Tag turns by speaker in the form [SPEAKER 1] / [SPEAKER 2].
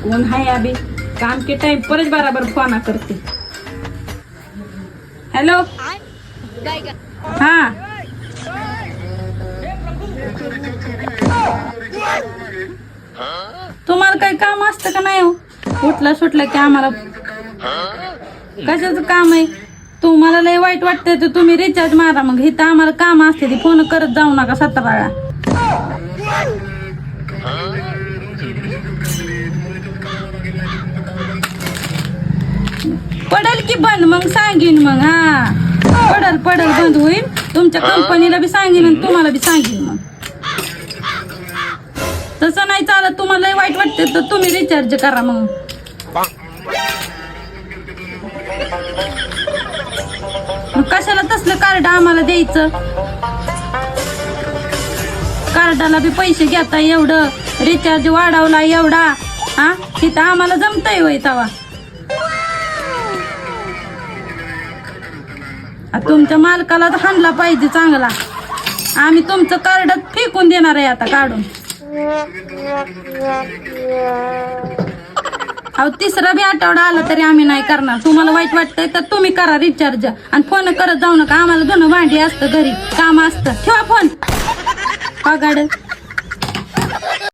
[SPEAKER 1] कौन है अभी काम के टाइम पर बराबर फोन करते. हॅलो हा तुम्हाला काही काम असतं का नाही हो? उठला सुटलं की आम्हाला कशाचं काम आहे? तुम्हाला लय वाईट वाटतंय तर तुम्ही रिचार्ज मारा. मग इथं आम्हाला काम असते ती फोन करत जाऊ नका 17 वेळा. पडल की बंद मग सांगीन. मग हा पडल बंद होईल. तुमच्या कंपनीला बी सांगीन आणि तुम्हाला बी सांगीन. मग तसं नाही चालत. तुम्हाला लय वाईट वाटते तर तुम्ही रिचार्ज करा. मग कशाला तसलं कार्ड आम्हाला द्यायचं? कार्डाला बी पैसे घेता एवढं, रिचार्ज वाढवला एवढा. हा तिथं आम्हाला जमतंय होय तवा? तुमच्या मालकाला तर हाणला पाहिजे चांगला. आम्ही तुमचं कार्ड फेकून देणार आहे आता काढून. अहो तिसरा बी आठवडा आला तरी आम्ही नाही करणार. तुम्हाला वाईट वाटतंय तर तुम्ही करा रिचार्ज आणि फोन करत जाऊ नका. आम्हाला धुणं भांडी असतं, घरी काम असतं. ठेवा फोन. पगाड